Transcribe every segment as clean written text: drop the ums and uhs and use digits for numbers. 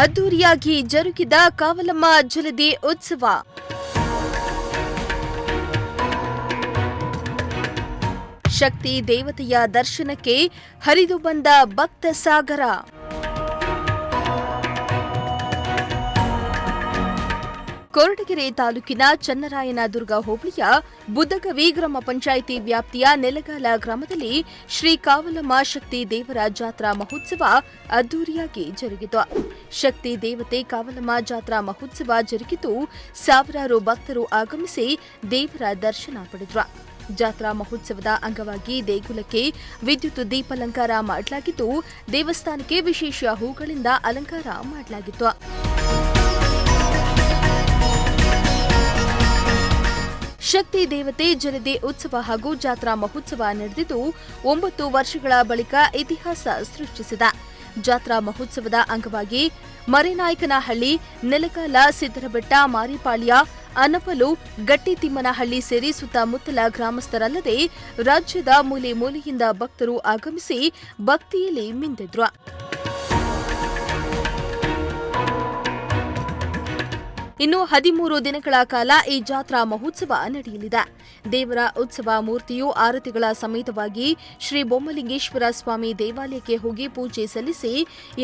ಅದ್ದೂರಿಯಾಗಿ ಜರುಗಿದ ಕಾವಲಮ್ಮ ಜಲದಿ ಉತ್ಸವ. ಶಕ್ತಿ ದೇವತೆಯ ದರ್ಶನಕ್ಕೆ ಹರಿದು ಬಂದ ಭಕ್ತ ಸಾಗರ. ಕೊರಟಗೆರೆ ತಾಲೂಕಿನ ಚನ್ನರಾಯನದುರ್ಗ ಹೋಬಳಿಯ ಬುದ್ದಗವಿ ಗ್ರಾಮ ಪಂಚಾಯಿತಿ ವ್ಯಾಪ್ತಿಯ ನೆಲಗಾಲ ಗ್ರಾಮದಲ್ಲಿ ಶ್ರೀ ಕಾವಲಮ್ಮ ಶಕ್ತಿ ದೇವರ ಜಾತ್ರಾ ಮಹೋತ್ಸವ ಅದ್ದೂರಿಯಾಗಿ ಜರುಗಿತು. ಶಕ್ತಿ ದೇವತೆ ಕಾವಲಮ್ಮ ಜಾತ್ರಾ ಮಹೋತ್ಸವ ಜರುಗಿದ್ದು ಸಾವಿರಾರು ಭಕ್ತರು ಆಗಮಿಸಿ ದೇವರ ದರ್ಶನ ಪಡೆದರು. ಜಾತ್ರಾ ಮಹೋತ್ಸವದ ಅಂಗವಾಗಿ ದೇಗುಲಕ್ಕೆ ವಿದ್ಯುತ್ ದೀಪಾಲಂಕಾರ ಮಾಡಲಾಗಿದ್ದು ದೇವಸ್ಥಾನಕ್ಕೆ ವಿಶೇಷ ಹೂಗಳಿಂದ ಅಲಂಕಾರ ಮಾಡಲಾಗಿತ್ತು. ಶಕ್ತಿ ದೇವತೆ ಜಲದಿ ಉತ್ಸವ ಹಾಗೂ ಜಾತ್ರಾ ಮಹೋತ್ಸವ ನಡೆದಿದ್ದು 9 ವರ್ಷಗಳ ಬಳಿಕ ಇತಿಹಾಸ ಸೃಷ್ಟಿಸಿದೆ. ಜಾತ್ರಾ ಮಹೋತ್ಸವದ ಅಂಗವಾಗಿ ಮರೆನಾಯಕನಹಳ್ಳಿ, ನೆಲಗಾಲ, ಸಿದ್ದರಬೆಟ್ಟ, ಮಾರಿಪಾಳ್ಯ, ಅನಪಲು, ಗಟ್ಟಿತಿಮ್ಮನಹಳ್ಳಿ ಸೇರಿ ಸುತ್ತಮುತ್ತಲ ಗ್ರಾಮಸ್ಥರಲ್ಲದೆ ರಾಜ್ಯದ ಮೂಲೆ ಮೂಲೆಯಿಂದ ಭಕ್ತರು ಆಗಮಿಸಿ ಭಕ್ತಿಯಲ್ಲಿ ಮಿಂದೆದ್ರು. ಇನ್ನು 13 ದಿನಗಳ ಕಾಲ ಈ ಜಾತ್ರಾ ಮಹೋತ್ಸವ ನಡೆಯಲಿದೆ. ದೇವರ ಉತ್ಸವ ಮೂರ್ತಿಯು ಆರತಿಗಳ ಸಮೇತವಾಗಿ ಶ್ರೀ ಬೊಮ್ಮಲಿಂಗೇಶ್ವರ ಸ್ವಾಮಿ ದೇವಾಲಯಕ್ಕೆ ಹೋಗಿ ಪೂಜೆ ಸಲ್ಲಿಸಿ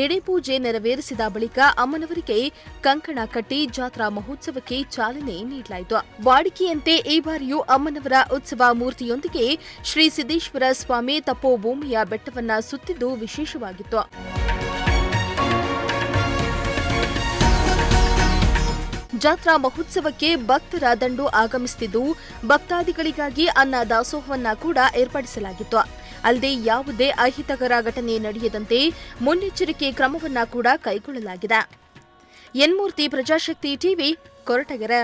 ಎಡೆ ಪೂಜೆ ನೆರವೇರಿಸಿದ ಬಳಿಕ ಅಮ್ಮನವರಿಗೆ ಕಂಕಣ ಕಟ್ಟಿ ಜಾತ್ರಾ ಮಹೋತ್ಸವಕ್ಕೆ ಚಾಲನೆ ನೀಡಲಾಯಿತು. ವಾಡಿಕೆಯಂತೆ ಈ ಬಾರಿಯೂ ಅಮ್ಮನವರ ಉತ್ಸವ ಮೂರ್ತಿಯೊಂದಿಗೆ ಶ್ರೀ ಸಿದ್ದೇಶ್ವರ ಸ್ವಾಮಿ ತಪೋಭೂಮಿಯ ಬೆಟ್ಟವನ್ನ ಸುತ್ತಿದ್ದು ವಿಶೇಷವಾಗಿತ್ತು. ಜಾತ್ರಾ ಮಹೋತ್ಸವಕ್ಕೆ ಭಕ್ತರ ದಂಡು ಆಗಮಿಸುತ್ತಿದ್ದು ಭಕ್ತಾದಿಗಳಿಗಾಗಿ ಅನ್ನ ದಾಸೋಹವನ್ನ ಕೂಡ ಏರ್ಪಡಿಸಲಾಗಿತ್ತು. ಅಲ್ಲದೆ ಯಾವುದೇ ಅಹಿತಕರ ಘಟನೆ ನಡೆಯದಂತೆ ಮುನ್ನೆಚ್ಚರಿಕೆ ಕ್ರಮವನ್ನ ಕೂಡ ಕೈಗೊಳ್ಳಲಾಗಿದೆ. ಎನ್ ಮೂರ್ತಿ, ಪ್ರಜಾಶಕ್ತಿ ಟಿವಿ, ಕೊರಟಗೆರೆ.